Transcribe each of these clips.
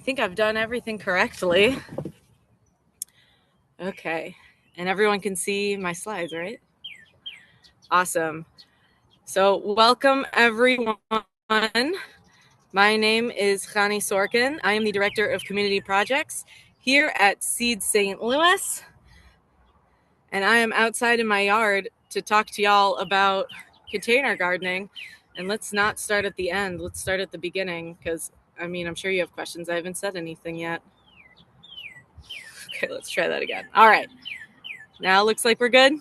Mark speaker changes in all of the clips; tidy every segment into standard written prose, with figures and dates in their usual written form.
Speaker 1: think I've done everything correctly. Okay. And everyone can see my slides, right? Awesome. So welcome, everyone. My name is Khani Sorkin. I am the Director of Community Projects here at Seed St. Louis. And I am outside in my yard to talk to y'all about container gardening. And let's not start at the end. Let's start at the beginning because, I'm sure you have questions. I haven't said anything yet. Okay, let's try that again. All right. Now it looks like we're good.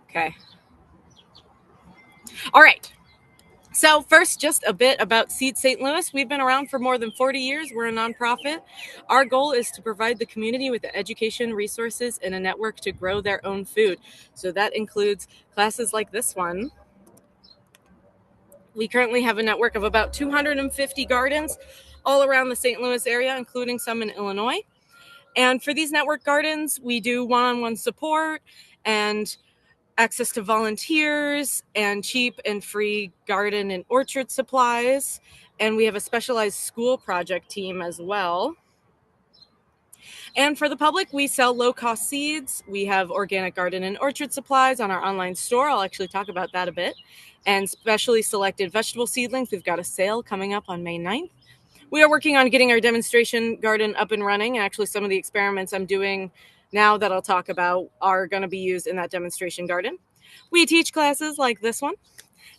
Speaker 1: Okay. All right. So first, just a bit about Seed St. Louis. We've been around for more than 40 years. We're a nonprofit. Our goal is to provide the community with education, resources, and a network to grow their own food. So that includes classes like this one. We currently have a network of about 250 gardens all around the St. Louis area, including some in Illinois. And for these network gardens, we do one-on-one support and access to volunteers and cheap and free garden and orchard supplies. And we have a specialized school project team as well. And for the public, we sell low-cost seeds. We have organic garden and orchard supplies on our online store. I'll actually talk about that a bit. And specially selected vegetable seedlings. We've got a sale coming up on May 9th. We are working on getting our demonstration garden up and running. And actually, some of the experiments I'm doing now that I'll talk about are going to be used in that demonstration garden. We teach classes like this one.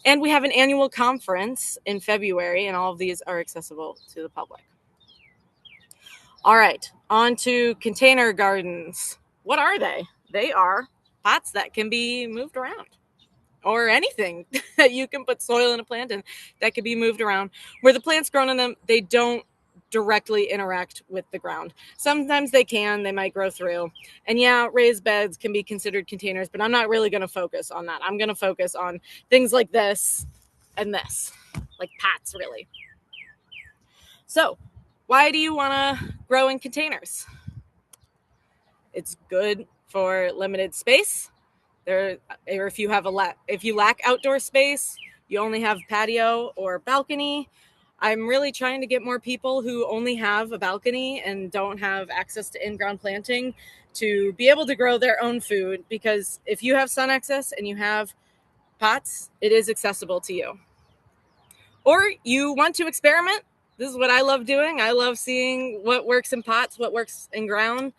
Speaker 1: And we have an annual conference in February, and all of these are accessible to the public. All right, on to container gardens. What are they? They are pots that can be moved around, or anything that you can put soil in a plant in that can be moved around. Where the plant's grown in them, they don't directly interact with the ground. Sometimes they might grow through. And yeah, raised beds can be considered containers, but I'm not really going to focus on that. I'm going to focus on things like this and this, like pots, really. So why do you want to grow in containers? It's good for limited space. Or if you lack outdoor space, you only have patio or balcony. I'm really trying to get more people who only have a balcony and don't have access to in-ground planting to be able to grow their own food, because if you have sun access and you have pots, it is accessible to you. Or you want to experiment. This is what I love doing. I love seeing what works in pots, what works in ground,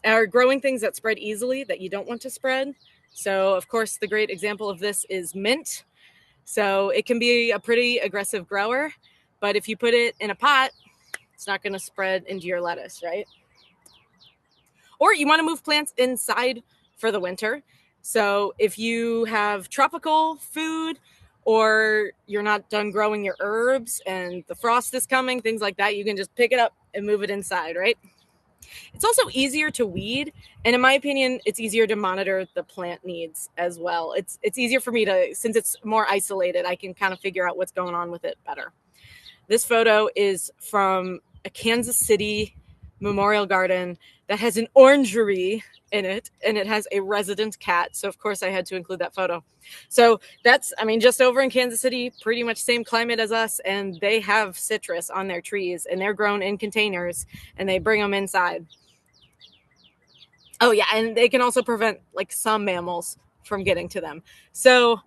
Speaker 1: or growing things that spread easily that you don't want to spread. So, of course, the great example of this is mint. So it can be a pretty aggressive grower, but if you put it in a pot, it's not going to spread into your lettuce, right? Or you want to move plants inside for the winter. So if you have tropical food, or you're not done growing your herbs and the frost is coming, things like that, you can just pick it up and move it inside, right? It's also easier to weed, and in my opinion, it's easier to monitor the plant needs as well. It's easier for me to, since it's more isolated, I can kind of figure out what's going on with it better. This photo is from a Kansas City memorial garden that has an orangery in it, and it has a resident cat. So of course I had to include that photo. So that's, just over in Kansas City, pretty much same climate as us, and they have citrus on their trees, and they're grown in containers, and they bring them inside. Oh yeah, and they can also prevent like some mammals from getting to them. So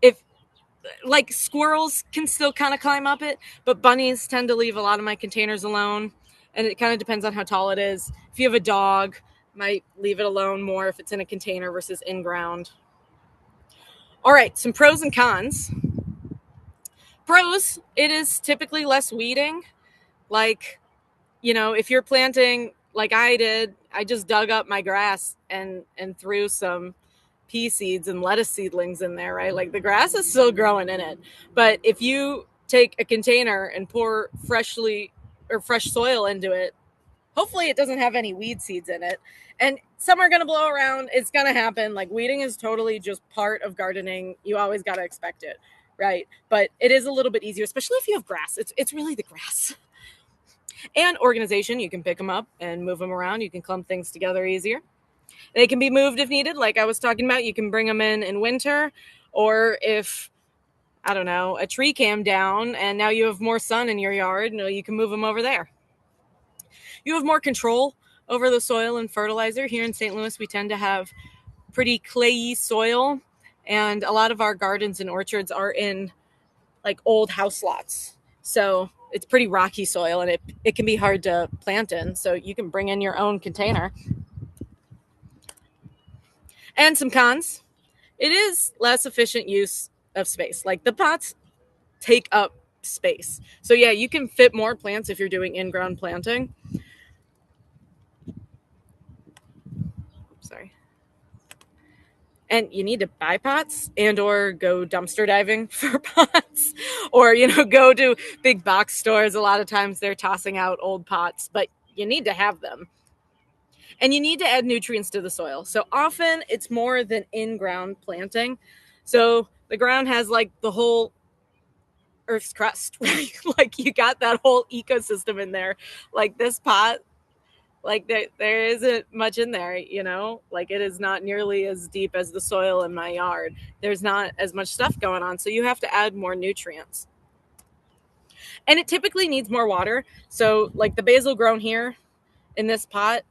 Speaker 1: if like squirrels can still kind of climb up it, but bunnies tend to leave a lot of my containers alone. And it kind of depends on how tall it is. If you have a dog, might leave it alone more if it's in a container versus in ground. All right, some pros and cons. Pros, it is typically less weeding. Like, if you're planting like I did, I just dug up my grass and threw some pea seeds and lettuce seedlings in there, right? Like the grass is still growing in it. But if you take a container and pour fresh soil into it, hopefully it doesn't have any weed seeds in it. And some are going to blow around. It's going to happen. Like weeding is totally just part of gardening. You always got to expect it, right? But it is a little bit easier, especially if you have grass. It's really the grass. And organization, you can pick them up and move them around. You can clump things together easier. They can be moved if needed. Like I was talking about, you can bring them in winter, or if I don't know, a tree came down and now you have more sun in your yard, you can move them over there. You have more control over the soil and fertilizer. Here in St. Louis, we tend to have pretty clayey soil, and a lot of our gardens and orchards are in like old house lots. So it's pretty rocky soil, and it can be hard to plant in. So you can bring in your own container. And some cons: it is less efficient use of space. Like the pots take up space. So yeah, you can fit more plants if you're doing in-ground planting. Sorry. And you need to buy pots and or go dumpster diving for pots, or go to big box stores. A lot of times they're tossing out old pots, but you need to have them. And you need to add nutrients to the soil. So often it's more than in-ground planting. So the ground has like the whole earth's crust, right? Like you got that whole ecosystem in there. Like this pot, like there isn't much in there, like it is not nearly as deep as the soil in my yard. There's not as much stuff going on, so you have to add more nutrients, and it typically needs more water. So like the basil grown here in this pot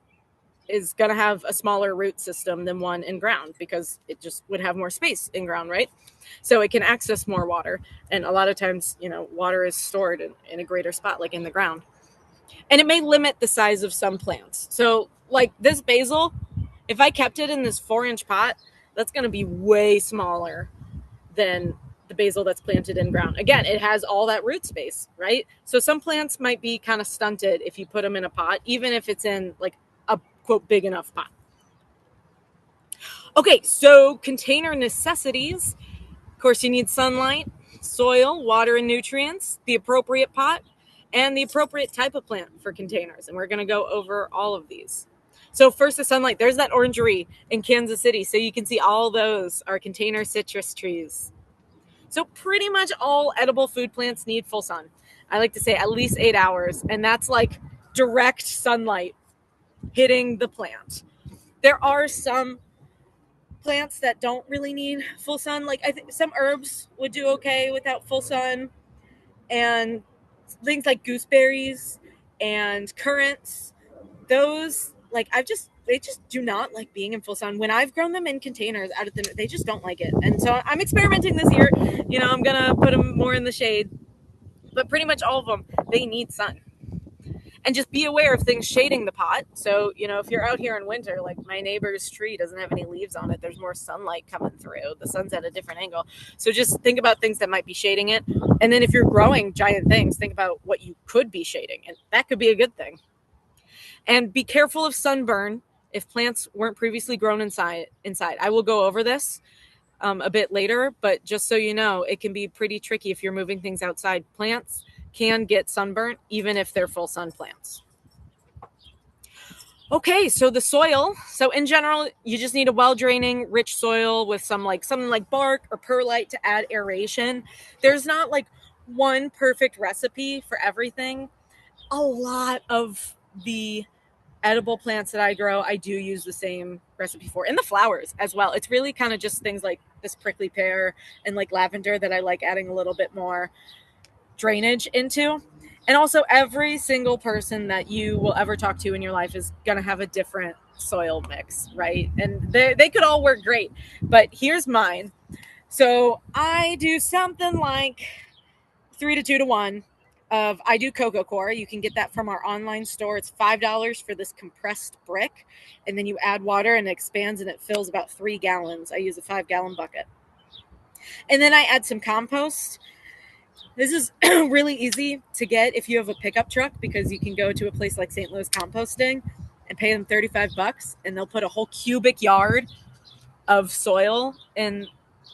Speaker 1: is going to have a smaller root system than one in ground, because it just would have more space in ground, right? So it can access more water, and a lot of times water is stored in a greater spot like in the ground. And it may limit the size of some plants. So like this basil, if I kept it in this 4-inch pot, that's going to be way smaller than the basil that's planted in ground. Again, it has all that root space, right? So some plants might be kind of stunted if you put them in a pot, even if it's in like a quote big enough pot. Okay, so container necessities. Of course, you need sunlight, soil, water, and nutrients, the appropriate pot, and the appropriate type of plant for containers. And we're going to go over all of these. So first, the sunlight. There's that orangery in Kansas City. So you can see all those are container citrus trees. So pretty much all edible food plants need full sun. I like to say at least 8 hours. And that's like direct sunlight hitting the plant. There are some plants that don't really need full sun. Like I think some herbs would do okay without full sun, and things like gooseberries and currants, those like they just do not like being in full sun. When I've grown them in containers out of they just don't like it. And so I'm experimenting this year. I'm gonna put them more in the shade, but pretty much all of them, they need sun. And just be aware of things shading the pot. So, if you're out here in winter, like my neighbor's tree doesn't have any leaves on it, there's more sunlight coming through. The sun's at a different angle. So just think about things that might be shading it. And then if you're growing giant things, think about what you could be shading. And that could be a good thing. And be careful of sunburn if plants weren't previously grown inside. I will go over this a bit later, but just so you know, it can be pretty tricky if you're moving things outside. Plants can get sunburnt even if they're full sun plants. Okay, so the soil. So in general, you just need a well-draining, rich soil with something like bark or perlite to add aeration. There's not like one perfect recipe for everything. A lot of the edible plants that I grow, I do use the same recipe for, and the flowers as well. It's really kind of just things like this prickly pear and like lavender that I like adding a little bit more drainage into. And also every single person that you will ever talk to in your life is going to have a different soil mix, right? And they could all work great, but here's mine. So I do something like 3 to 2 to 1 of, I do cocoa coir. You can get that from our online store. It's $5 for this compressed brick, and then you add water and it expands and it fills about 3 gallons. I use a 5-gallon bucket. And then I add some compost. This is really easy to get if you have a pickup truck, because you can go to a place like St. Louis Composting and pay them $35 and they'll put a whole cubic yard of soil in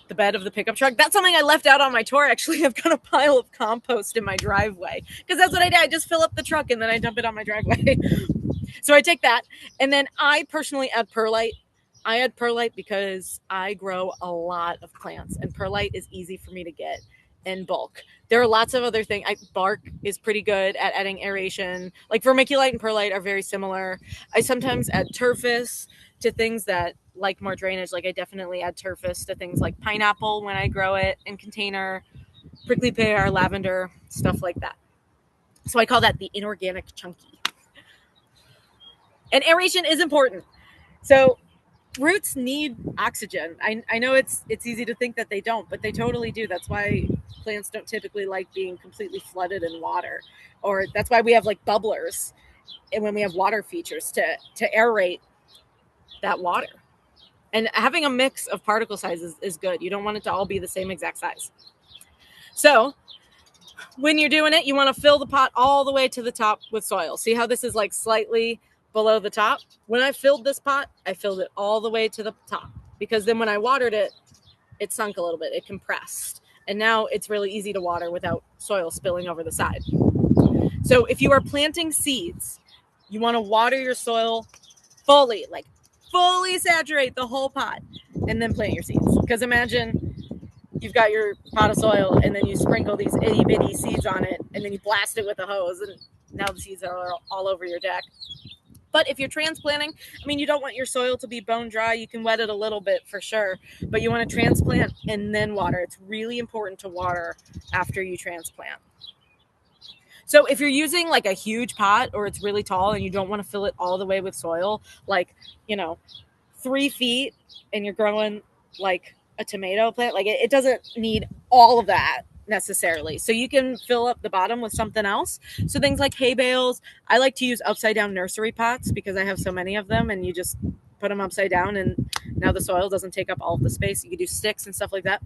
Speaker 1: the bed of the pickup truck. That's something I left out on my tour. Actually, I've got a pile of compost in my driveway, because that's what I do. I just fill up the truck and then I dump it on my driveway. So I take that, and then I personally add perlite. I add perlite because I grow a lot of plants, and perlite is easy for me to get in bulk. There are lots of other things. Bark is pretty good at adding aeration. Like vermiculite and perlite are very similar. I sometimes add turfus to things that like more drainage. Like I definitely add turfus to things like pineapple when I grow it in container, prickly pear, lavender, stuff like that. So I call that the inorganic chunky. And aeration is important. So roots need oxygen. I know it's easy to think that they don't, but they totally do. That's why plants don't typically like being completely flooded in water, or that's why we have like bubblers, and when we have water features to aerate that water. And having a mix of particle sizes is good. You don't want it to all be the same exact size. So when you're doing it, you want to fill the pot all the way to the top with soil. See how this is like slightly below the top? When I filled this pot, I filled it all the way to the top, because then when I watered it, it sunk a little bit, it compressed. And now it's really easy to water without soil spilling over the side. So if you are planting seeds, you want to water your soil fully, like fully saturate the whole pot, and then plant your seeds. Because imagine you've got your pot of soil and then you sprinkle these itty bitty seeds on it, and then you blast it with a hose, and now the seeds are all over your deck. But if you're transplanting, I mean, you don't want your soil to be bone dry. You can wet it a little bit for sure, but you want to transplant and then water. It's really important to water after you transplant. So if you're using like a huge pot, or it's really tall and you don't want to fill it all the way with soil, like, 3 feet, and you're growing like a tomato plant, like it doesn't need all of that necessarily. So you can fill up the bottom with something else. So things like hay bales. I like to use upside down nursery pots because I have so many of them, and you just put them upside down, and now the soil doesn't take up all of the space. You can do sticks and stuff like that.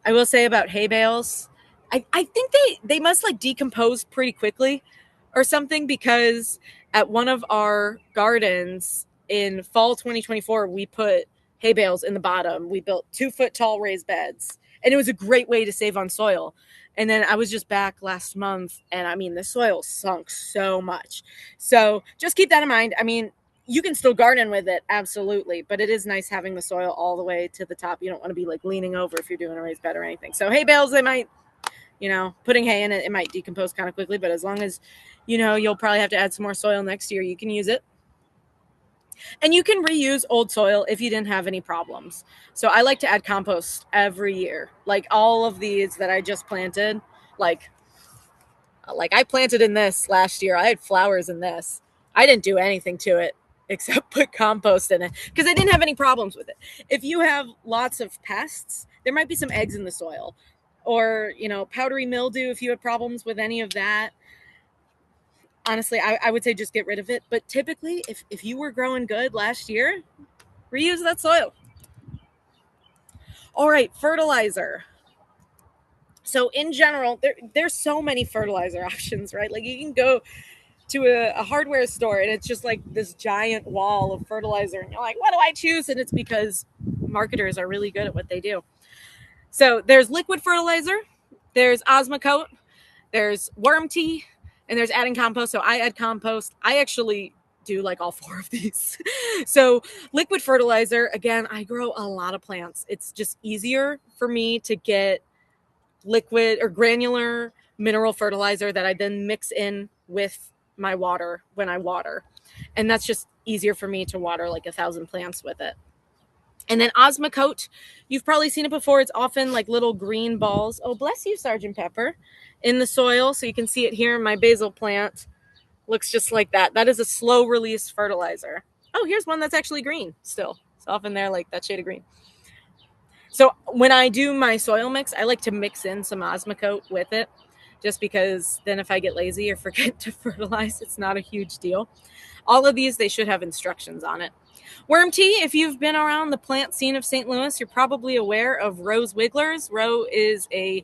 Speaker 1: I will say about hay bales, I think they must like decompose pretty quickly or something, because at one of our gardens in fall 2024, we put hay bales in the bottom. We built 2-foot tall raised beds, and it was a great way to save on soil. And then I was just back last month, and I mean, the soil sunk so much. So just keep that in mind. I mean, you can still garden with it, absolutely, but it is nice having the soil all the way to the top. You don't want to be like leaning over if you're doing a raised bed or anything. So hay bales, they might, putting hay in it, it might decompose kind of quickly, but as long as, you'll probably have to add some more soil next year, you can use it. And you can reuse old soil if you didn't have any problems. So I like to add compost every year. Like all of these that I just planted, like I planted in this last year. I had flowers in this. I didn't do anything to it except put compost in it because I didn't have any problems with it. If you have lots of pests, there might be some eggs in the soil, or, powdery mildew. If you have problems with any of that, honestly, I would say just get rid of it. But typically, if you were growing good last year, reuse that soil. All right, fertilizer. So in general, there's so many fertilizer options, right? Like you can go to a hardware store and it's just like this giant wall of fertilizer, and you're like, what do I choose? And it's because marketers are really good at what they do. So there's liquid fertilizer, there's Osmocote, there's worm tea, and there's adding compost. So I add compost. I actually do like all 4 of these. So liquid fertilizer, again, I grow a lot of plants. It's just easier for me to get liquid or granular mineral fertilizer that I then mix in with my water when I water. And that's just easier for me to water like 1,000 plants with it. And then Osmocote, you've probably seen it before. It's often like little green balls. Oh, bless you, Sergeant Pepper, in the soil. So you can see it here in my basil plant. Looks just like that. That is a slow release fertilizer. Oh, here's one that's actually green still. It's often there like that shade of green. So when I do my soil mix, I like to mix in some Osmocote with it, just because then if I get lazy or forget to fertilize, it's not a huge deal. All of these, they should have instructions on it. Worm tea, if you've been around the plant scene of St. Louis, you're probably aware of Ro's Wigglers. Ro is a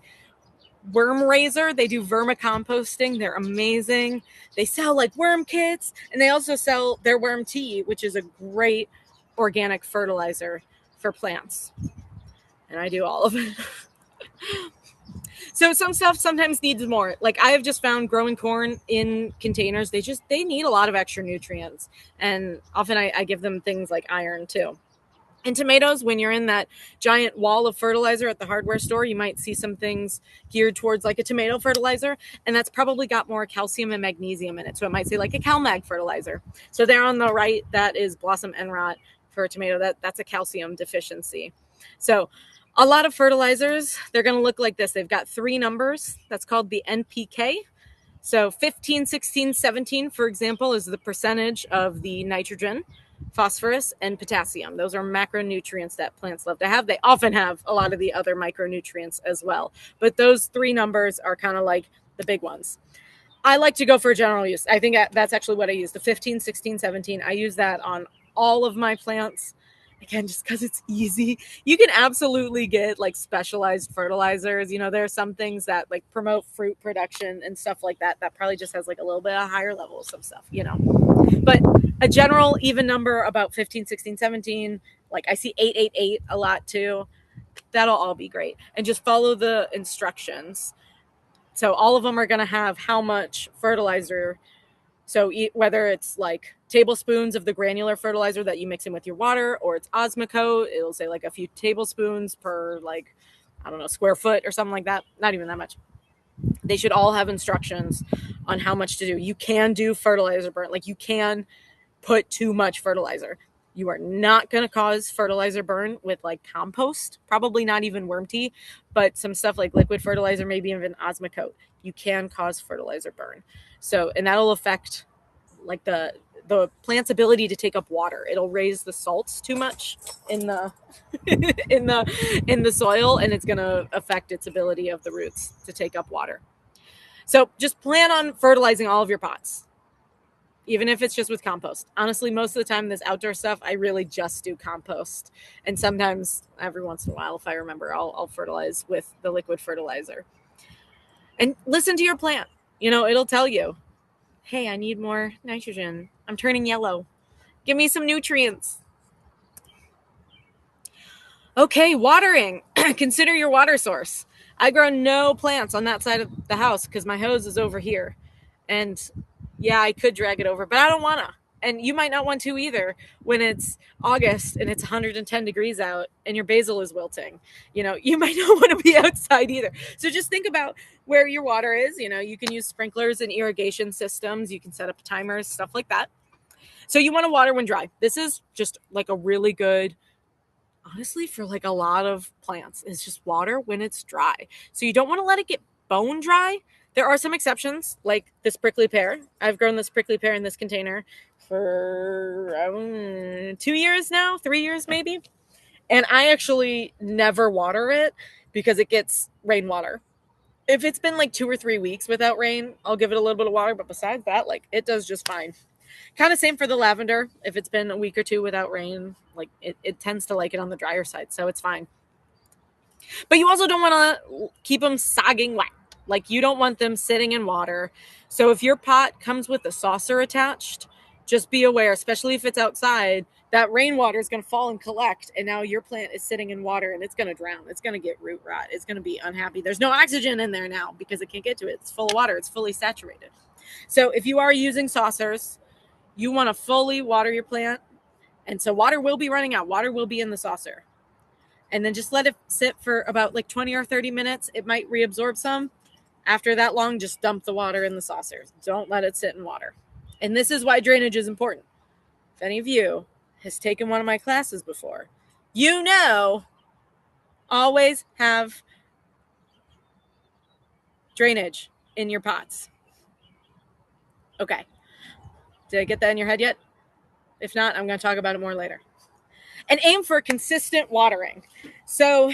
Speaker 1: worm raiser. They do vermicomposting. They're amazing. They sell like worm kits, and they also sell their worm tea, which is a great organic fertilizer for plants. And I do all of it. So some stuff sometimes needs more. Like I have just found growing corn in containers, they need a lot of extra nutrients. And often I give them things like iron too. And tomatoes, when you're in that giant wall of fertilizer at the hardware store, you might see some things geared towards like a tomato fertilizer. And that's probably got more calcium and magnesium in it. So it might say like a CalMag fertilizer. So there on the right, that is Blossom End Rot for a tomato. That's a calcium deficiency. So A lot of fertilizers, they're going to look like this. They've got 3 numbers. That's called the NPK. So 15, 16, 17, for example, is the percentage of the nitrogen, phosphorus, and potassium. Those are macronutrients that plants love to have. They often have a lot of the other micronutrients as well. But those 3 numbers are kind of like the big ones. I like to go for general use. I think that's actually what I use, the 15, 16, 17. I use that on all of my plants. Again, just because it's easy. You can absolutely get like specialized fertilizers. There are some things that like promote fruit production and stuff like that probably just has like a little bit of higher levels of stuff. But a general even number about 15, 16, 17, like I see 888 a lot too. That'll all be great. And just follow the instructions. So all of them are going to have how much fertilizer. So whether it's like tablespoons of the granular fertilizer that you mix in with your water, or it's Osmocote, it'll say like a few tablespoons per like, I don't know, square foot or something like that. Not even that much. They should all have instructions on how much to do. You can do fertilizer burn. Like you can put too much fertilizer. You are not going to cause fertilizer burn with like compost, probably not even worm tea, but some stuff like liquid fertilizer, maybe even Osmocote, you can cause fertilizer burn. So, and that'll affect like the plant's ability to take up water. It'll raise the salts too much in the in the soil, and it's going to affect its ability of the roots to take up water. So just plan on fertilizing all of your pots, even if it's just with compost. Honestly, most of the time, this outdoor stuff, I really just do compost. And sometimes, every once in a while, if I remember, I'll fertilize with the liquid fertilizer. And listen to your plant. It'll tell you, hey, I need more nitrogen. I'm turning yellow. Give me some nutrients. Okay, watering. Consider your water source. I grow no plants on that side of the house because my hose is over here. And yeah, I could drag it over, but I don't want to. And you might not want to either when it's August and it's 110 degrees out and your basil is wilting. You might not want to be outside either. So just think about where your water is. You can use sprinklers and irrigation systems. You can set up timers, stuff like that. So you want to water when dry. This is just like a really good, honestly, for like a lot of plants, is just water when it's dry. So you don't want to let it get bone dry. There are some exceptions, like this prickly pear. I've grown this prickly pear in this container for 2 years now, 3 years maybe. And I actually never water it because it gets rainwater. If it's been like 2 or 3 weeks without rain, I'll give it a little bit of water. But besides that, like it does just fine. Kind of same for the lavender. If it's been a week or 2 without rain, like it tends to like it on the drier side. So it's fine. But you also don't want to keep them sogging wet. Like you don't want them sitting in water. So if your pot comes with a saucer attached, just be aware, especially if it's outside, that rainwater is going to fall and collect. And now your plant is sitting in water and it's going to drown. It's going to get root rot. It's going to be unhappy. There's no oxygen in there now because it can't get to it. It's full of water. It's fully saturated. So if you are using saucers, you want to fully water your plant. And so water will be running out. Water will be in the saucer. And then just let it sit for about like 20 or 30 minutes. It might reabsorb some. After that long, just dump the water in the saucers. Don't let it sit in water. And this is why drainage is important. If any of you has taken one of my classes before, always have drainage in your pots. Okay. Did I get that in your head yet? If not, I'm going to talk about it more later. And aim for consistent watering. So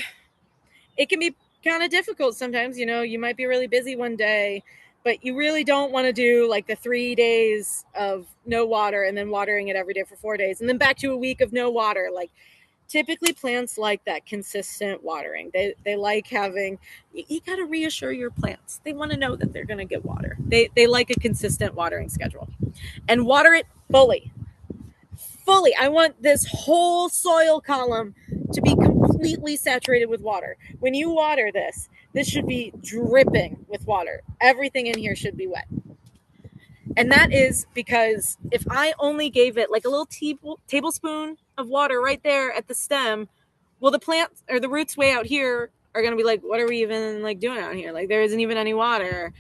Speaker 1: it can be kind of difficult sometimes. You might be really busy one day, but you really don't want to do like the 3 days of no water and then watering it every day for 4 days and then back to a week of no water. Like typically plants like that consistent watering. They like having, you got to reassure your plants. They want to know that they're going to get water. They like a consistent watering schedule. And water it fully. I want this whole soil column to be completely saturated with water. When you water this should be dripping with water. Everything in here should be wet. And that is because if I only gave it like a little tablespoon of water right there at the stem, well, the plant or the roots way out here are going to be like, what are we even like doing out here? Like there isn't even any water.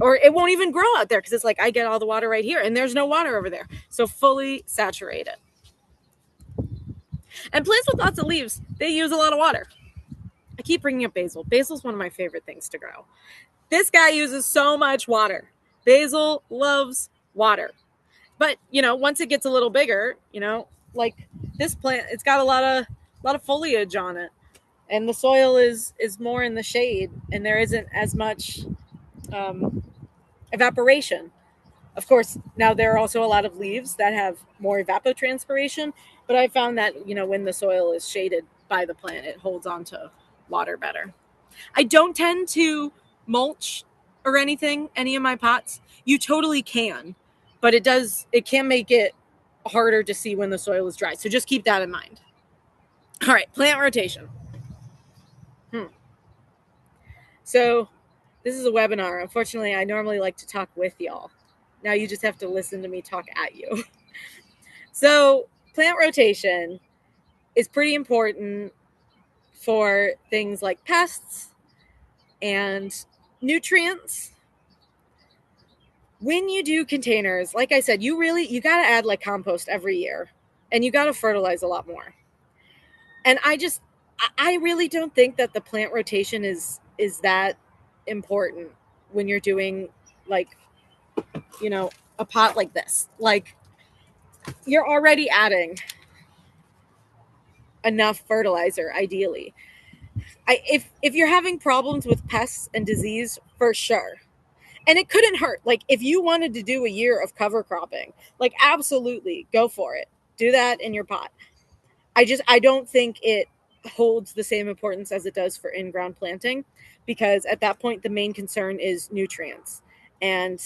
Speaker 1: Or it won't even grow out there because it's like I get all the water right here and there's no water over there. So fully saturate it. And plants with lots of leaves, they use a lot of water. I keep bringing up basil. Basil's one of my favorite things to grow. This guy uses so much water. Basil loves water. But, once it gets a little bigger, like this plant, it's got a lot of foliage on it. And the soil is more in the shade, and there isn't as much um, evaporation. Of course, now there are also a lot of leaves that have more evapotranspiration, but I found that, when the soil is shaded by the plant, it holds on to water better. I don't tend to mulch or anything, any of my pots. You totally can, but it can make it harder to see when the soil is dry. So just keep that in mind. All right, plant rotation. So this is a webinar. Unfortunately, I normally like to talk with y'all. Now you just have to listen to me talk at you. So plant rotation is pretty important for things like pests and nutrients. When you do containers, like I said, you got to add like compost every year, and you got to fertilize a lot more. And I really don't think that the plant rotation is that important when you're doing like, a pot like this. Like, you're already adding enough fertilizer ideally. If you're having problems with pests and disease, for sure. And it couldn't hurt. Like, if you wanted to do a year of cover cropping, like, absolutely go for it. Do that in your pot. I don't think it holds the same importance as it does for in-ground planting, because at that point the main concern is nutrients. And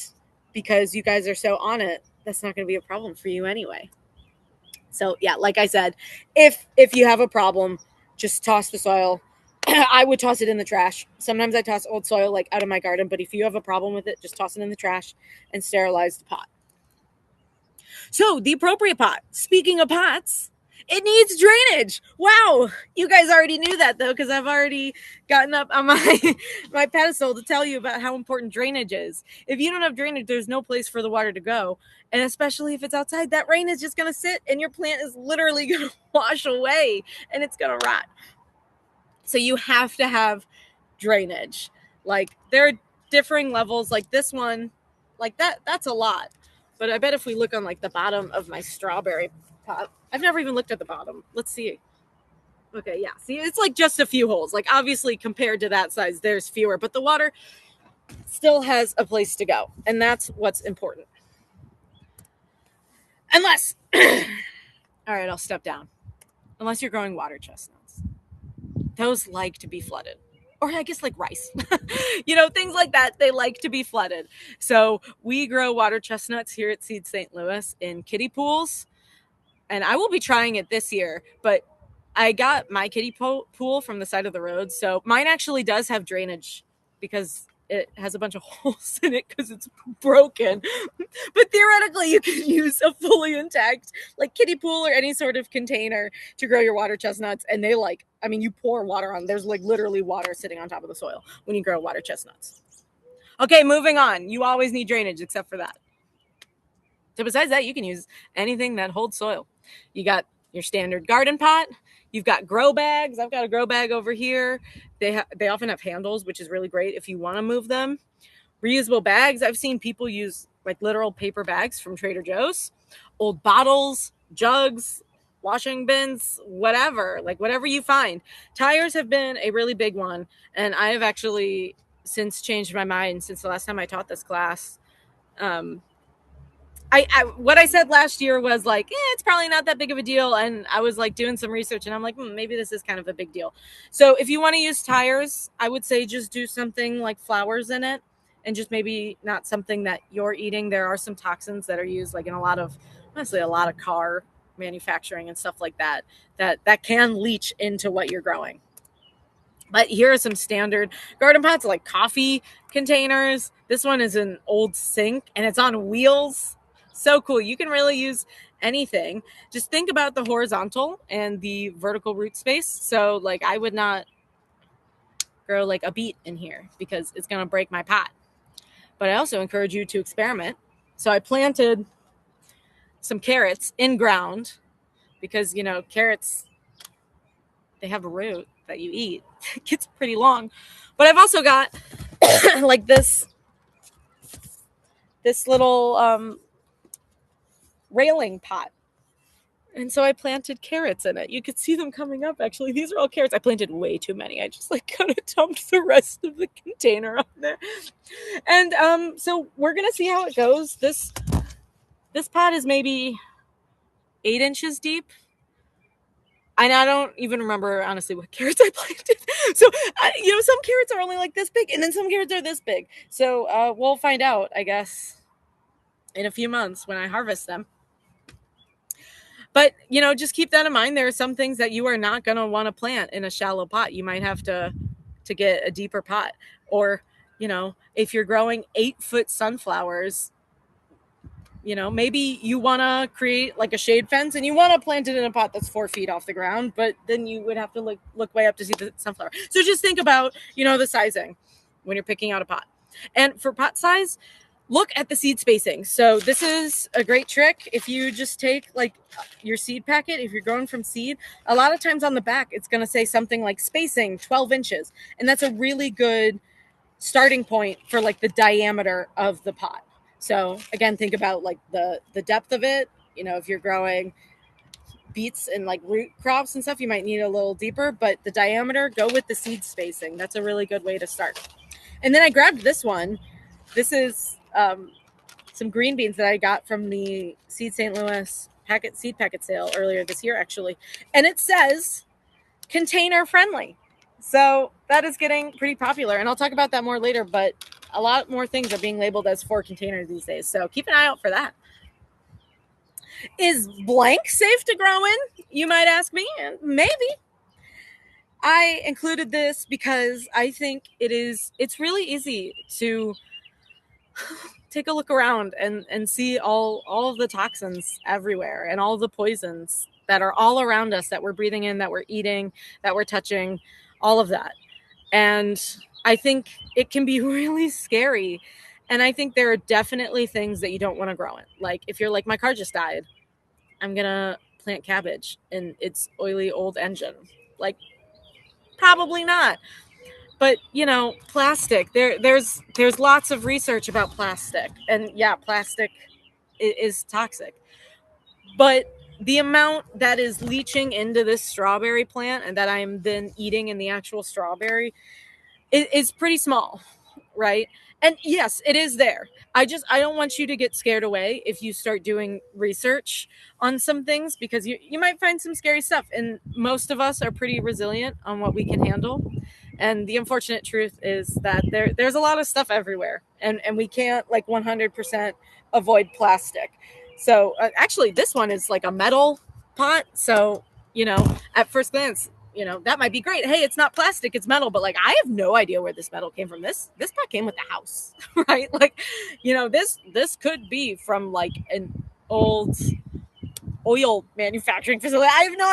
Speaker 1: because you guys are so on it, that's not going to be a problem for you anyway. So yeah, like I said, if you have a problem, just toss the soil. I would toss it in the trash. Sometimes I toss old soil like out of my garden, but if you have a problem with it, just toss it in the trash and sterilize the pot. So the appropriate pot. Speaking of pots, it needs drainage. Wow, you guys already knew that though, because I've already gotten up on my my pedestal to tell you about how important drainage is. If you don't have drainage, there's no place for the water to go, and especially if it's outside, that rain is just going to sit, and your plant is literally going to wash away, and it's going to rot. So you have to have drainage. Like, there are differing levels. Like this one, like that's a lot. But I bet if we look on like the bottom of my strawberry pot, I've never even looked at the bottom. Let's see. Okay, yeah. See, it's like just a few holes. Like, obviously compared to that size, there's fewer, but the water still has a place to go. And that's what's important. Unless, all right, I'll step down. Unless you're growing water chestnuts. Those like to be flooded. Or I guess like rice, things like that. They like to be flooded. So we grow water chestnuts here at Seed St. Louis in kiddie pools. And I will be trying it this year, but I got my kiddie pool from the side of the road. So mine actually does have drainage because it has a bunch of holes in it because it's broken. But theoretically, you can use a fully intact like kiddie pool or any sort of container to grow your water chestnuts. And you pour water on. There's like literally water sitting on top of the soil when you grow water chestnuts. Okay, moving on. You always need drainage except for that. So besides that, you can use anything that holds soil. You got your standard garden pot. You've got grow bags. I've got a grow bag over here. They often have handles, which is really great if you want to move them. Reusable bags. I've seen people use like literal paper bags from Trader Joe's. Old bottles, jugs, washing bins, whatever you find. Tires have been a really big one. And I have actually since changed my mind since the last time I taught this class. What I said last year was like, it's probably not that big of a deal. And I was like doing some research and I'm like, maybe this is kind of a big deal. So if you want to use tires, I would say just do something like flowers in it and just maybe not something that you're eating. There are some toxins that are used like in a lot of car manufacturing and stuff like that can leach into what you're growing. But here are some standard garden pots, like coffee containers. This one is an old sink and it's on wheels. So cool. You can really use anything. Just think about the horizontal and the vertical root space. So like I would not grow like a beet in here because it's going to break my pot. But I also encourage you to experiment. So I planted some carrots in ground because, carrots, they have a root. that you eat. It gets pretty long. But I've also got like this little railing pot. And so I planted carrots in it. You could see them coming up actually. These are all carrots. I planted way too many. I just like kind of dumped the rest of the container on there. And so we're gonna see how it goes. This pot is maybe 8 inches deep. And I don't even remember honestly what carrots I planted. So some carrots are only like this big, and then some carrots are this big. So we'll find out, I guess, in a few months when I harvest them. But just keep that in mind. There are some things that you are not going to want to plant in a shallow pot. You might have to get a deeper pot, or if you're growing 8-foot sunflowers, maybe you want to create like a shade fence and you want to plant it in a pot that's 4 feet off the ground, but then you would have to look way up to see the sunflower. So just think about the sizing when you're picking out a pot. And for pot size, look at the seed spacing. So this is a great trick. If you just take like your seed packet, if you're growing from seed, a lot of times on the back it's going to say something like spacing 12 inches, and that's a really good starting point for like the diameter of the pot. So again, think about like the depth of it. If you're growing beets and like root crops and stuff, you might need a little deeper, but the diameter, go with the seed spacing. That's a really good way to start. And then I grabbed this one. This is some green beans that I got from the Seed St. Louis seed packet sale earlier this year, actually. And it says container friendly. So that is getting pretty popular. And I'll talk about that more later, but a lot more things are being labeled as for containers these days. So keep an eye out for that. Is blank safe to grow in? You might ask me. Maybe. I included this because I think it's really easy to take a look around and see all of the toxins everywhere and all the poisons that are all around us, that we're breathing in, that we're eating, that we're touching, all of that. And I think it can be really scary. And I think there are definitely things that you don't want to grow in. Like if you're like, my car just died, I'm going to plant cabbage in its oily old engine. Like, probably not. But plastic, there's lots of research about plastic, and yeah, plastic is toxic, but the amount that is leaching into this strawberry plant and that I'm then eating in the actual strawberry is pretty small, right? And yes, it is there. I don't want you to get scared away if you start doing research on some things, because you might find some scary stuff, and most of us are pretty resilient on what we can handle. And the unfortunate truth is that there's a lot of stuff everywhere, and we can't like 100% avoid plastic. So actually this one is like a metal pot. So, at first glance, that might be great. Hey, it's not plastic, it's metal. But like, I have no idea where this metal came from. This pot came with the house, right? Like, this could be from like an old oil manufacturing facility. I have no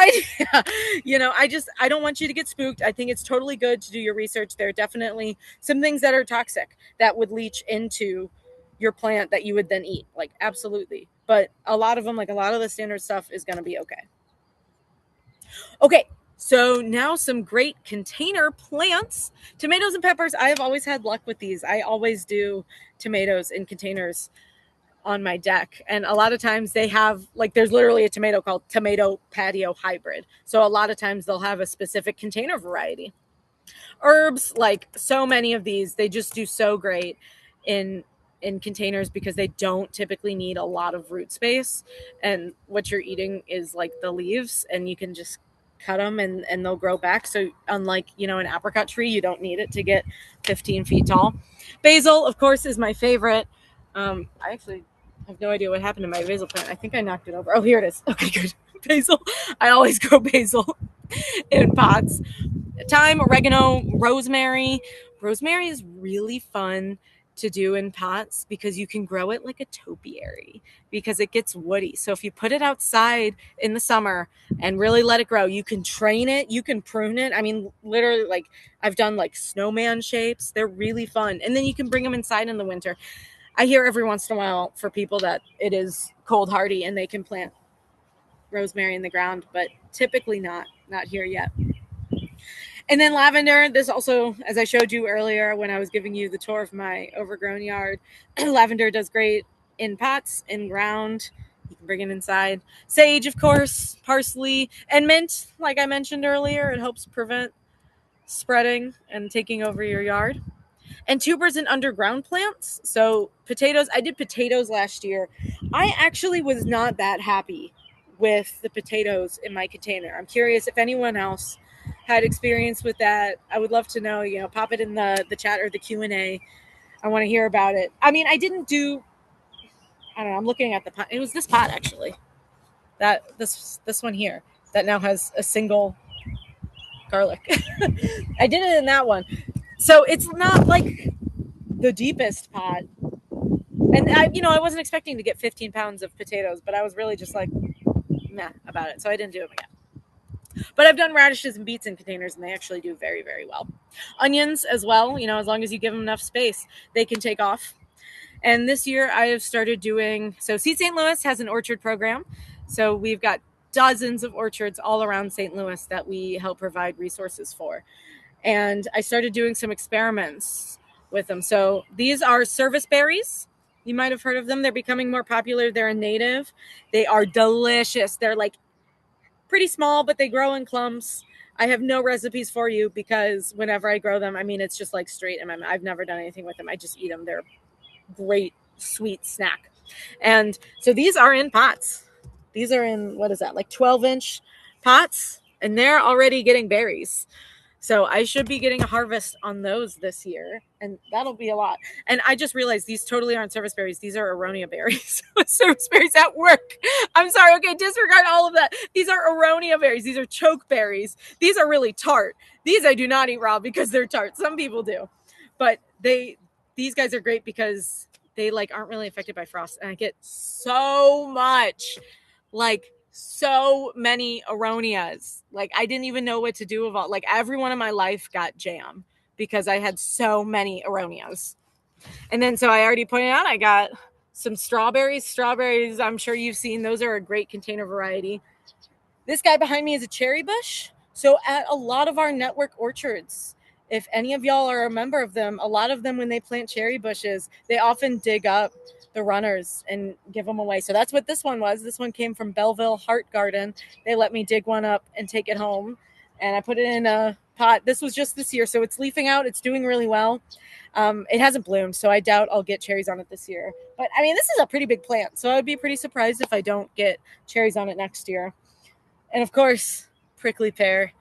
Speaker 1: idea. I don't want you to get spooked. I think it's totally good to do your research. There are definitely some things that are toxic that would leach into your plant that you would then eat. Like, absolutely. But a lot of them, like a lot of the standard stuff, is going to be okay. Okay. So now some great container plants. Tomatoes and peppers. I have always had luck with these. I always do tomatoes in containers on my deck, and a lot of times they have like, there's literally a tomato called tomato patio hybrid. So a lot of times they'll have a specific container variety. Herbs, like so many of these, they just do so great in containers because they don't typically need a lot of root space, and what you're eating is like the leaves, and you can just cut them and they'll grow back. So unlike an apricot tree, you don't need it to get 15 feet tall. Basil, of course, is my favorite. I actually have no idea what happened to my basil plant. I think I knocked it over. Oh, here it is. Okay, good. Basil. I always grow basil in pots. Thyme, oregano, rosemary. Rosemary is really fun to do in pots because you can grow it like a topiary because it gets woody. So if you put it outside in the summer and really let it grow, you can train it, you can prune it. I mean, literally, like I've done like snowman shapes. They're really fun. And then you can bring them inside in the winter. I hear every once in a while for people that it is cold hardy and they can plant rosemary in the ground, but typically not here yet. And then lavender, this also, as I showed you earlier when I was giving you the tour of my overgrown yard, lavender does great in pots, in ground. You can bring it inside. Sage, of course, parsley, and mint, like I mentioned earlier, it helps prevent spreading and taking over your yard. And tubers and underground plants. So potatoes, I did potatoes last year. I actually was not that happy with the potatoes in my container. I'm curious if anyone else had experience with that. I would love to know, pop it in the chat or the Q&A. I want to hear about it. I mean, I didn't do, I don't know, I'm looking at the pot. It was this pot actually. This one here that now has a single garlic. I did it in that one. So it's not like the deepest pot. And I wasn't expecting to get 15 pounds of potatoes, but I was really just like, meh about it. So I didn't do them again. But I've done radishes and beets in containers, and they actually do very, very well. Onions as well, as long as you give them enough space, they can take off. And this year I have started doing, so Seed St. Louis has an orchard program. So we've got dozens of orchards all around St. Louis that we help provide resources for. And I started doing some experiments with them. So these are service berries. You might have heard of them. They're becoming more popular. They're a native. They are delicious. They're like pretty small, but they grow in clumps. I have no recipes for you because whenever I grow them, I mean, it's just like straight in my mouth. I've never done anything with them. I just eat them. They're great sweet snack. And so these are in pots. These are in, what is that, like 12-inch pots, and they're already getting berries. So I should be getting a harvest on those this year, and that'll be a lot. And I just realized these totally aren't service berries. These are aronia berries. Service berries at work. I'm sorry. Okay, disregard all of that. These are aronia berries. These are choke berries. These are really tart. These I do not eat raw because they're tart. Some people do. But these guys are great because they aren't really affected by frost. And I get so much, so many aronias. I didn't even know what to do with all. Everyone in my life got jam because I had so many aronias. And then, so I already pointed out, I got some strawberries. Strawberries, I'm sure you've seen. Those are a great container variety. This guy behind me is a cherry bush. So at a lot of our network orchards, if any of y'all are a member of them, a lot of them, when they plant cherry bushes, they often dig up the runners and give them away. So that's what this one was. This one came from Belleville Heart Garden. They let me dig one up and take it home, and I put it in a pot. This was just this year, so it's leafing out. It's doing really well. It hasn't bloomed, so I doubt I'll get cherries on it this year. But I mean, this is a pretty big plant, so I would be pretty surprised if I don't get cherries on it next year. And of course, prickly pear.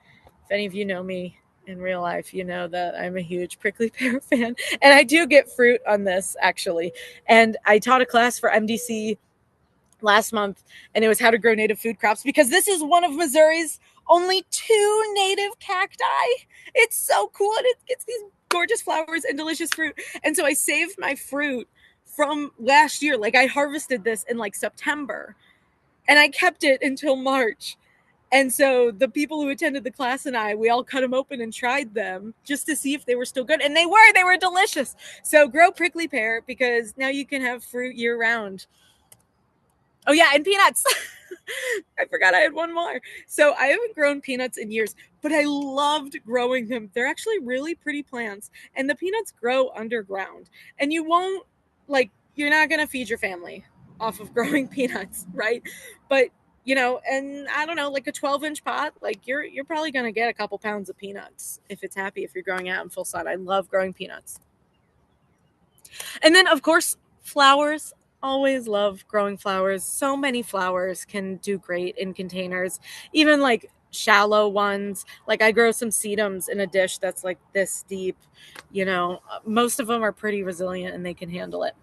Speaker 1: If any of you know me in real life, you know that I'm a huge prickly pear fan. And I do get fruit on this, actually. And I taught a class for MDC last month, and it was how to grow native food crops, because this is one of Missouri's only 2 native cacti. It's so cool, and it gets these gorgeous flowers and delicious fruit. And so I saved my fruit from last year. I harvested this in September, and I kept it until March. And so the people who attended the class and we all cut them open and tried them just to see if they were still good. And they were delicious. So grow prickly pear, because now you can have fruit year round. Oh yeah, and peanuts. I forgot I had one more. So I haven't grown peanuts in years, but I loved growing them. They're actually really pretty plants, and the peanuts grow underground. And you won't, you're not going to feed your family off of growing peanuts, right? But and I don't know, a 12-inch pot, you're probably going to get a couple pounds of peanuts if it's happy, if you're growing out in full sun. I love growing peanuts. And then, of course, flowers. Always love growing flowers. So many flowers can do great in containers, even shallow ones. I grow some sedums in a dish that's this deep. Most of them are pretty resilient and they can handle it.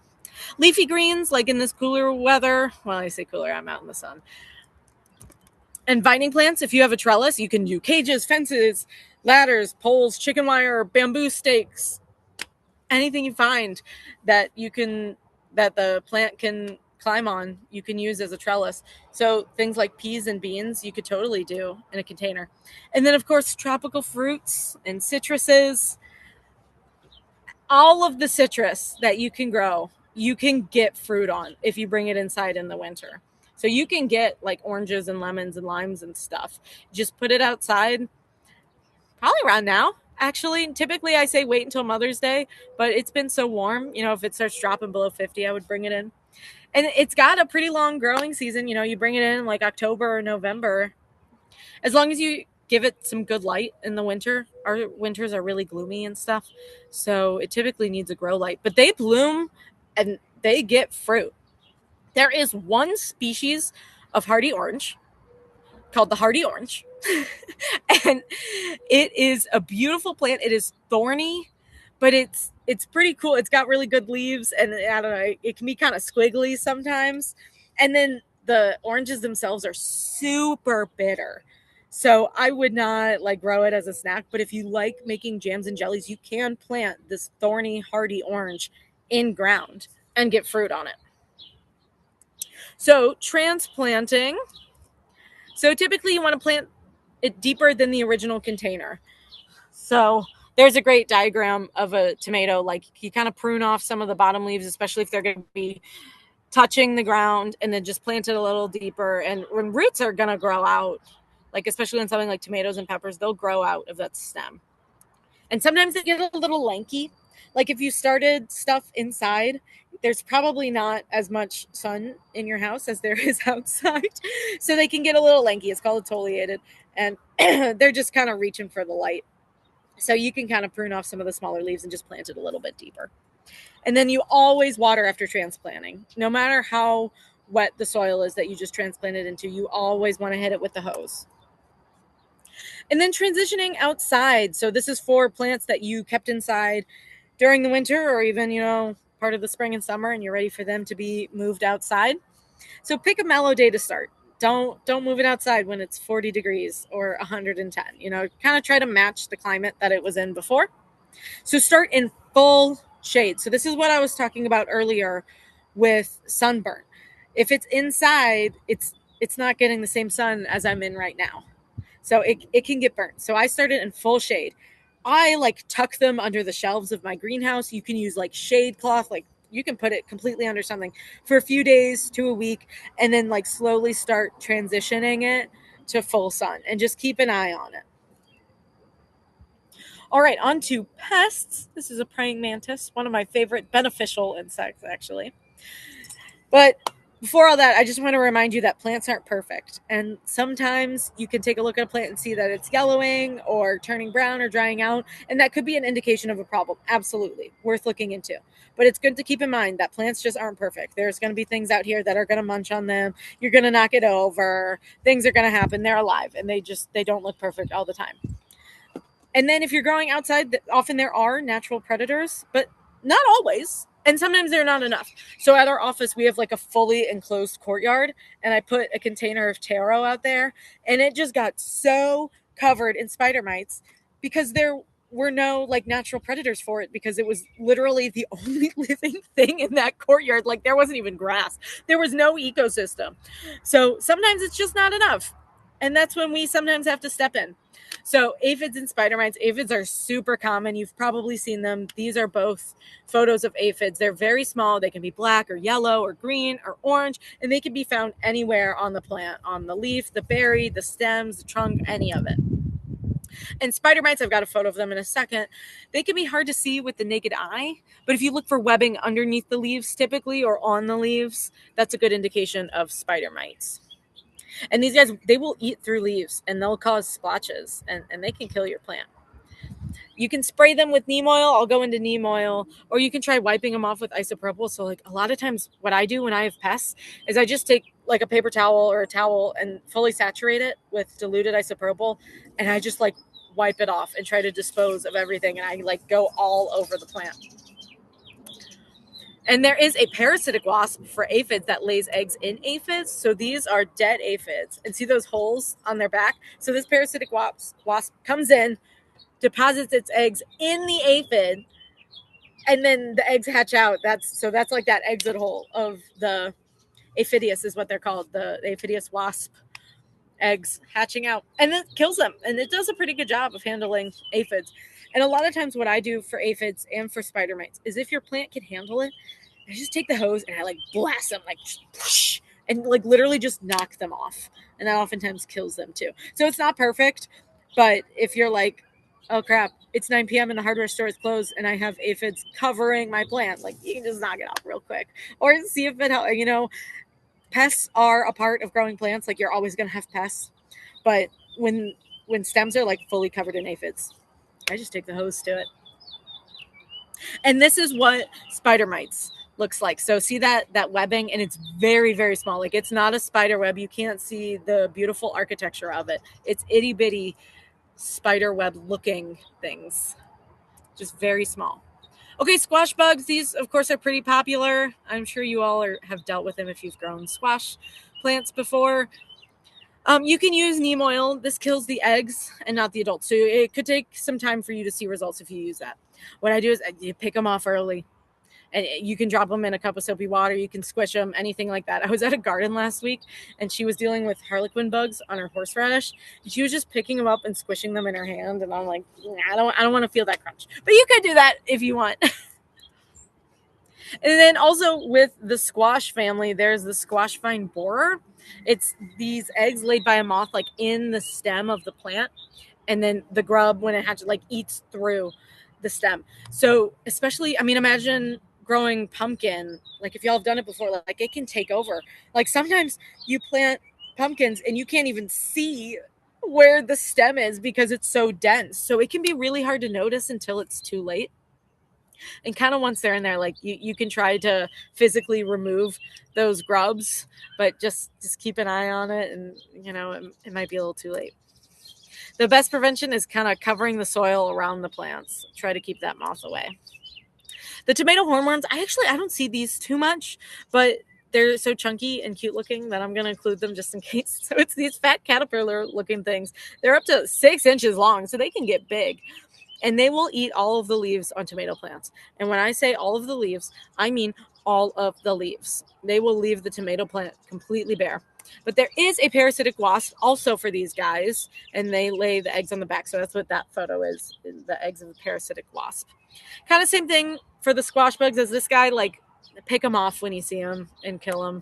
Speaker 1: Leafy greens, in this cooler weather. Well, I say cooler, I'm out in the sun. And vining plants, if you have a trellis, you can do cages, fences, ladders, poles, chicken wire, bamboo stakes, anything you find that the plant can climb on, you can use as a trellis. So things like peas and beans, you could totally do in a container. And then, of course, tropical fruits and citruses. All of the citrus that you can grow, you can get fruit on if you bring it inside in the winter. So you can get oranges and lemons and limes and stuff. Just put it outside. Probably around now. Actually, typically I say wait until Mother's Day, but it's been so warm. If it starts dropping below 50, I would bring it in. And it's got a pretty long growing season. You bring it in like October or November. As long as you give it some good light in the winter. Our winters are really gloomy and stuff. So it typically needs a grow light. But they bloom and they get fruit. There is one species of hardy orange called the hardy orange. And it is a beautiful plant. It is thorny, but it's pretty cool. It's got really good leaves, and I don't know, it can be kind of squiggly sometimes. And then the oranges themselves are super bitter. So I would not like grow it as a snack, but if you like making jams and jellies, you can plant this thorny hardy orange in ground and get fruit on it. So transplanting. So typically you want to plant it deeper than the original container. So there's a great diagram of a tomato. Like you kind of prune off some of the bottom leaves, especially if they're going to be touching the ground, and then just plant it a little deeper. And when roots are going to grow out, like especially on something like tomatoes and peppers, they'll grow out of that stem. And sometimes they get a little lanky. Like if you started stuff inside, there's probably not as much sun in your house as there is outside. So they can get a little lanky. It's called exfoliated. And they're just kind of reaching for the light. So you can kind of prune off some of the smaller leaves and just plant it a little bit deeper. And then you always water after transplanting. No matter how wet the soil is that you just transplanted into, you always want to hit it with the hose. And then transitioning outside. So this is for plants that you kept inside during the winter, or even, part of the spring and summer, and you're ready for them to be moved outside. So pick a mellow day to start. Don't move it outside when it's 40 degrees or 110. Kind of try to match the climate that it was in before. So start in full shade. So this is what I was talking about earlier with sunburn. If it's inside, it's not getting the same sun as I'm in right now. So it can get burnt. So I started in full shade. I like tuck them under the shelves of my greenhouse. You can use like shade cloth, like you can put it completely under something for a few days to a week, and then like slowly start transitioning it to full sun and just keep an eye on it. All right, on to pests. This is a praying mantis, one of my favorite beneficial insects, actually. But before all that, I just want to remind you that plants aren't perfect. And sometimes you can take a look at a plant and see that it's yellowing or turning brown or drying out. And that could be an indication of a problem. Absolutely. Worth looking into. But it's good to keep in mind that plants just aren't perfect. There's going to be things out here that are going to munch on them. You're going to knock it over. Things are going to happen. They're alive, and they don't look perfect all the time. And then if you're growing outside, often there are natural predators, but not always. And sometimes they're not enough. So at our office, we have like a fully enclosed courtyard, and I put a container of taro out there, and it just got so covered in spider mites because there were no like natural predators for it, because it was literally the only living thing in that courtyard. Like there wasn't even grass. There was no ecosystem. So sometimes it's just not enough. And that's when we sometimes have to step in. So aphids and spider mites. Aphids are super common. You've probably seen them. These are both photos of aphids. They're very small. They can be black or yellow or green or orange, and they can be found anywhere on the plant, on the leaf, the berry, the stems, the trunk, any of it. And spider mites, I've got a photo of them in a second. They can be hard to see with the naked eye, but if you look for webbing underneath the leaves typically, or on the leaves, that's a good indication of spider mites. And these guys, they will eat through leaves, and they'll cause splotches, and they can kill your plant. You can spray them with neem oil. I'll go into neem oil, or you can try wiping them off with isopropyl. So like a lot of times what I do when I have pests is I just take like a paper towel or a towel and fully saturate it with diluted isopropyl, and I just like wipe it off and try to dispose of everything, and I like go all over the plant. And there is a parasitic wasp for aphids that lays eggs in aphids. So these are dead aphids. And see those holes on their back? So this parasitic wasp comes in, deposits its eggs in the aphid, and then the eggs hatch out. That's like that exit hole of the aphidius is what they're called, the aphidius wasp eggs hatching out. And it kills them. And it does a pretty good job of handling aphids. And a lot of times what I do for aphids and for spider mites is if your plant can handle it, I just take the hose and I like blast them, like whoosh, and like literally just knock them off. And that oftentimes kills them too. So it's not perfect, but if you're like oh crap, it's 9 p.m. and the hardware store is closed and I have aphids covering my plant. Like, you can just knock it off real quick. Or see if it helps. Pests are a part of growing plants. Like, you're always going to have pests. But when stems are like fully covered in aphids, I just take the hose to it. And this is what spider mites looks like. So see that webbing, and it's very, very small. Like, it's not a spider web. You can't see the beautiful architecture of it. It's itty bitty spider web looking things, just very small. Okay, squash bugs. These, of course, are pretty popular. I'm sure you all have dealt with them if you've grown squash plants before. You can use neem oil. This kills the eggs and not the adults. So it could take some time for you to see results if you use that. What I do is you pick them off early. And you can drop them in a cup of soapy water. You can squish them, anything like that. I was at a garden last week, and she was dealing with harlequin bugs on her horseradish. And she was just picking them up and squishing them in her hand. And I'm like, I don't want to feel that crunch. But you could do that if you want. And then also with the squash family, there's the squash vine borer. It's these eggs laid by a moth, like in the stem of the plant. And then the grub, when it hatches, like eats through the stem. So especially, I mean, imagine growing pumpkin. Like, if y'all have done it before, like it can take over. Like, sometimes you plant pumpkins and you can't even see where the stem is because it's so dense. So it can be really hard to notice until it's too late. And kind of once they're in there, like you can try to physically remove those grubs, but just keep an eye on it, and it might be a little too late. The best prevention is kind of covering the soil around the plants. Try to keep that moth away. The tomato hornworms, I don't see these too much, but they're so chunky and cute looking that I'm going to include them just in case. So it's these fat caterpillar looking things. They're up to 6 inches long, so they can get big. And they will eat all of the leaves on tomato plants. And when I say all of the leaves, I mean all of the leaves. They will leave the tomato plant completely bare. But there is a parasitic wasp also for these guys, and they lay the eggs on the back. So that's what that photo is, the eggs of the parasitic wasp. Kind of same thing for the squash bugs as this guy, like pick them off when you see them and kill them.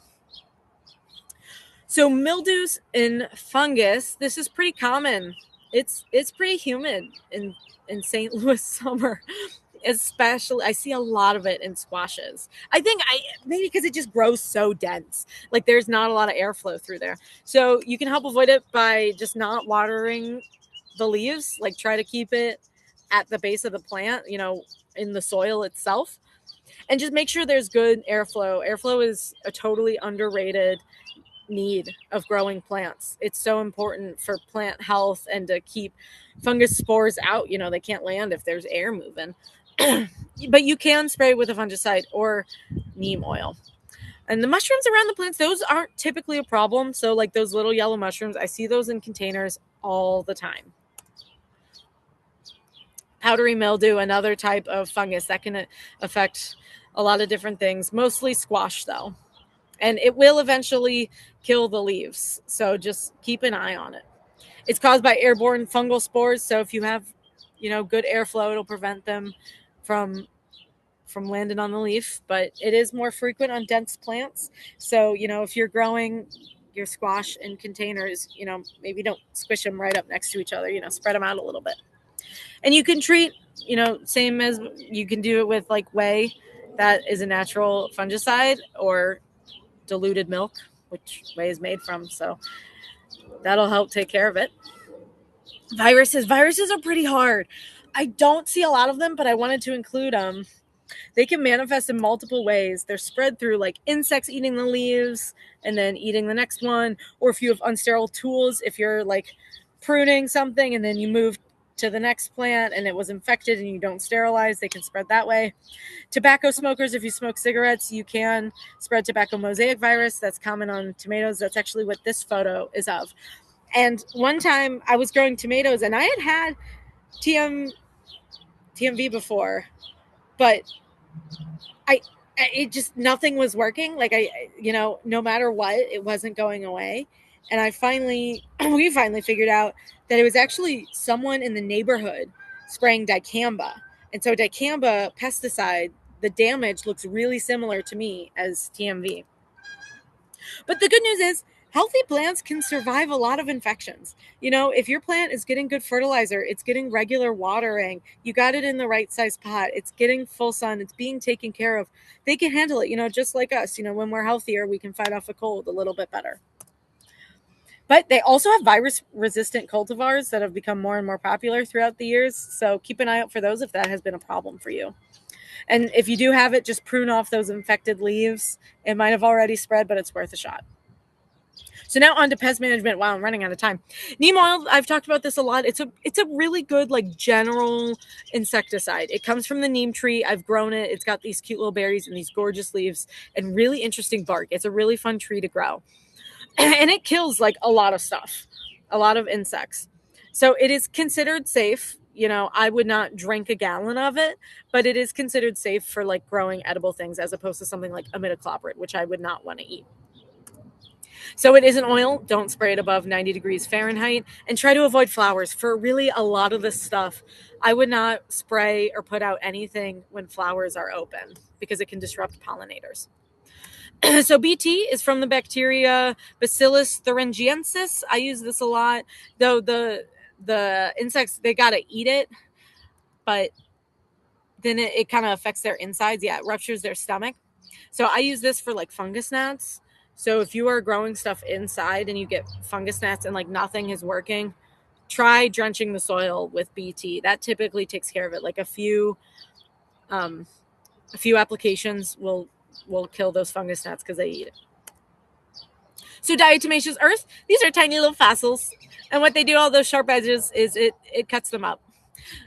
Speaker 1: So mildews and fungus, this is pretty common. It's pretty humid in St. Louis summer. Especially, I see a lot of it in squashes. I think maybe because it just grows so dense. Like, there's not a lot of airflow through there. So you can help avoid it by just not watering the leaves. Like, try to keep it at the base of the plant, in the soil itself. And just make sure there's good airflow. Airflow is a totally underrated need of growing plants. It's so important for plant health and to keep fungus spores out. They can't land if there's air moving. But you can spray with a fungicide or neem oil. And the mushrooms around the plants, those aren't typically a problem. So like those little yellow mushrooms, I see those in containers all the time. Powdery mildew, another type of fungus that can affect a lot of different things, mostly squash though. And it will eventually kill the leaves. So just keep an eye on it. It's caused by airborne fungal spores. So if you have, good airflow, it'll prevent them from landing on the leaf. But it is more frequent on dense plants. So, if you're growing your squash in containers, maybe don't squish them right up next to each other, spread them out a little bit. And you can treat, same as you can do it with like whey. That is a natural fungicide, or diluted milk, which whey is made from. So that'll help take care of it. Viruses are pretty hard. I don't see a lot of them, but I wanted to include them. They can manifest in multiple ways. They're spread through like insects eating the leaves and then eating the next one. Or if you have unsterile tools, if you're like pruning something and then you move to the next plant and it was infected and you don't sterilize, they can spread that way. Tobacco smokers, if you smoke cigarettes, you can spread tobacco mosaic virus. That's common on tomatoes. That's actually what this photo is of. And one time I was growing tomatoes and I had TMV before, but it just, nothing was working. Like no matter what, it wasn't going away. And we finally figured out that it was actually someone in the neighborhood spraying dicamba. And so dicamba pesticide, the damage looks really similar to me as TMV. But the good news is Healthy plants can survive a lot of infections. If your plant is getting good fertilizer, it's getting regular watering, you got it in the right size pot, it's getting full sun, it's being taken care of, they can handle it, just like us. When we're healthier, we can fight off a cold a little bit better. But they also have virus resistant cultivars that have become more and more popular throughout the years. So keep an eye out for those if that has been a problem for you. And if you do have it, just prune off those infected leaves. It might have already spread, but it's worth a shot. So now on to pest management. Wow, I'm running out of time. Neem oil, I've talked about this a lot. It's a really good like general insecticide. It comes from the neem tree. I've grown it. It's got these cute little berries and these gorgeous leaves and really interesting bark. It's a really fun tree to grow. And it kills like a lot of stuff, a lot of insects. So it is considered safe. I would not drink a gallon of it, but it is considered safe for like growing edible things as opposed to something like imidacloprid, which I would not want to eat. So it is an oil. Don't spray it above 90 degrees Fahrenheit and try to avoid flowers. For really a lot of this stuff, I would not spray or put out anything when flowers are open because it can disrupt pollinators. So BT is from the bacteria Bacillus thuringiensis. I use this a lot, though the insects, they got to eat it, but then it kind of affects their insides. Yeah, it ruptures their stomach. So I use this for like fungus gnats. So if you are growing stuff inside and you get fungus gnats and like nothing is working, try drenching the soil with BT. That typically takes care of it. Like a few applications will kill those fungus gnats because they eat it. So diatomaceous earth, these are tiny little fossils. And what they do, all those sharp edges, is it cuts them up.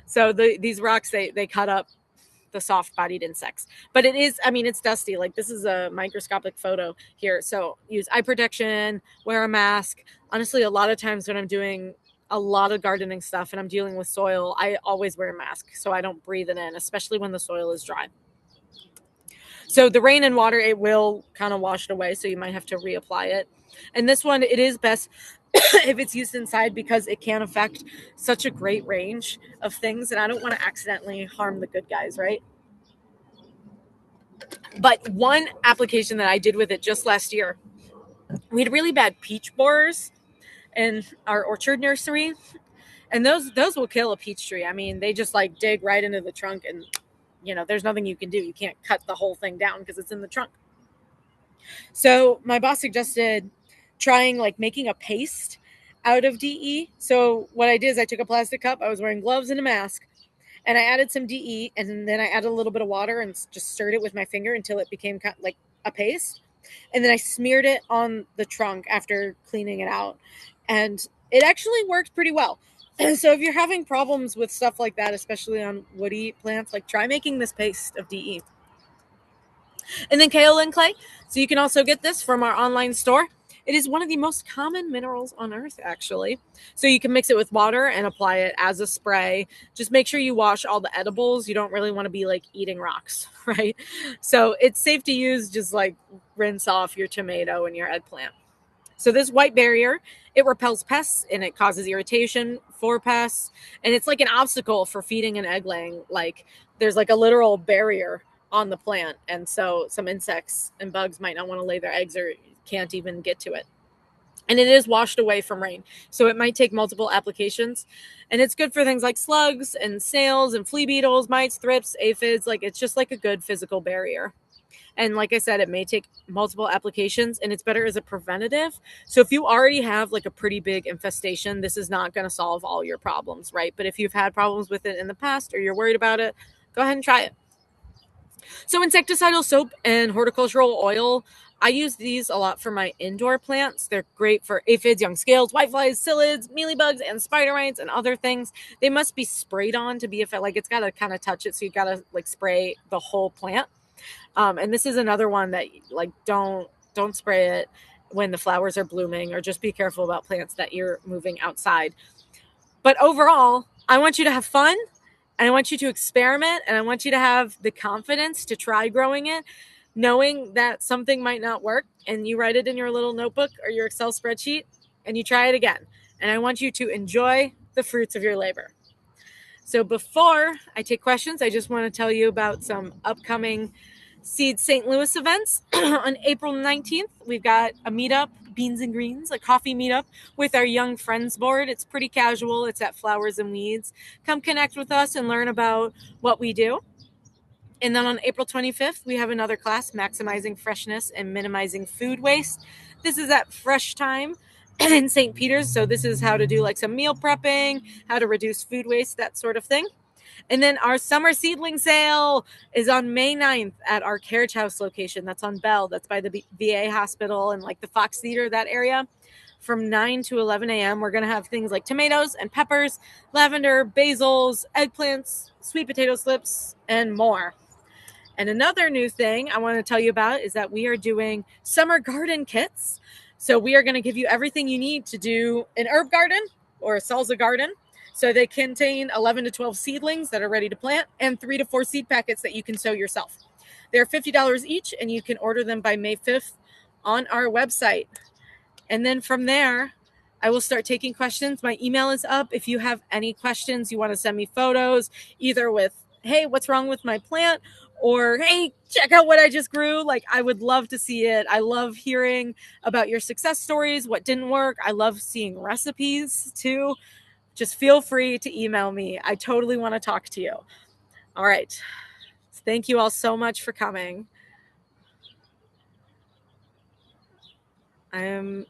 Speaker 1: So these rocks, they cut up the soft-bodied insects. But it's dusty. Like this is a microscopic photo here. So use eye protection, wear a mask. Honestly, a lot of times when I'm doing a lot of gardening stuff and I'm dealing with soil, I always wear a mask so I don't breathe it in, especially when the soil is dry. So the rain and water, it will kind of wash it away. So you might have to reapply it. And this one, it is best if it's used inside because it can affect such a great range of things. And I don't want to accidentally harm the good guys, right? But one application that I did with it just last year, we had really bad peach borers in our orchard nursery. And those will kill a peach tree. I mean, they just like dig right into the trunk and there's nothing you can do. You can't cut the whole thing down because it's in the trunk. So my boss suggested trying like making a paste out of DE. So what I did is I took a plastic cup. I was wearing gloves and a mask. And I added some DE. And then I added a little bit of water and just stirred it with my finger until it became kind of like a paste. And then I smeared it on the trunk after cleaning it out. And it actually worked pretty well. So if you're having problems with stuff like that, especially on woody plants, like try making this paste of DE. And then kaolin clay. So you can also get this from our online store. It is one of the most common minerals on earth, actually. So you can mix it with water and apply it as a spray. Just make sure you wash all the edibles. You don't really want to be like eating rocks, right? So it's safe to use. Just like rinse off your tomato and your eggplant. So this white barrier, it repels pests and it causes irritation for pests. And it's like an obstacle for feeding and egg laying. Like there's like a literal barrier on the plant. And so some insects and bugs might not want to lay their eggs or can't even get to it. And it is washed away from rain. So it might take multiple applications. And it's good for things like slugs and snails and flea beetles, mites, thrips, aphids. Like it's just like a good physical barrier. And like I said, it may take multiple applications and it's better as a preventative. So if you already have like a pretty big infestation, this is not going to solve all your problems, right? But if you've had problems with it in the past or you're worried about it, go ahead and try it. So insecticidal soap and horticultural oil, I use these a lot for my indoor plants. They're great for aphids, young scales, whiteflies, psyllids, mealybugs, and spider mites and other things. They must be sprayed on to be like it's got to kind of touch it. So you got to like spray the whole plant. And this is another one that like don't spray it when the flowers are blooming, or just be careful about plants that you're moving outside. But overall, I want you to have fun and I want you to experiment and I want you to have the confidence to try growing it, knowing that something might not work, and you write it in your little notebook or your Excel spreadsheet and you try it again. And I want you to enjoy the fruits of your labor. So before I take questions, I just want to tell you about some upcoming Seed St. Louis events. On April 19th, we've got a meetup Beans and Greens, a coffee meetup with our Young Friends board. It's pretty casual. It's at Flowers and Weeds. Come connect with us and learn about what we do. And then on April 25th, we have another class, Maximizing Freshness and Minimizing Food Waste. This is at Fresh Time in St. Peter's. So this is how to do like some meal prepping, how to reduce food waste, that sort of thing. And then our summer seedling sale is on May 9th at our Carriage House location. That's on Bell. That's by the VA hospital and like the Fox Theater, that area. From 9 to 11 a.m., we're going to have things like tomatoes and peppers, lavender, basils, eggplants, sweet potato slips, and more. And another new thing I want to tell you about is that we are doing summer garden kits. So we are going to give you everything you need to do an herb garden or a salsa garden. So they contain 11 to 12 seedlings that are ready to plant and 3 to 4 seed packets that you can sow yourself. They're $50 each, and you can order them by May 5th on our website. And then from there, I will start taking questions. My email is up. If you have any questions, you want to send me photos, either with, hey, what's wrong with my plant? Or, hey, check out what I just grew. Like, I would love to see it. I love hearing about your success stories, what didn't work. I love seeing recipes too. Just feel free to email me. I totally want to talk to you. All right. Thank you all so much for coming. I am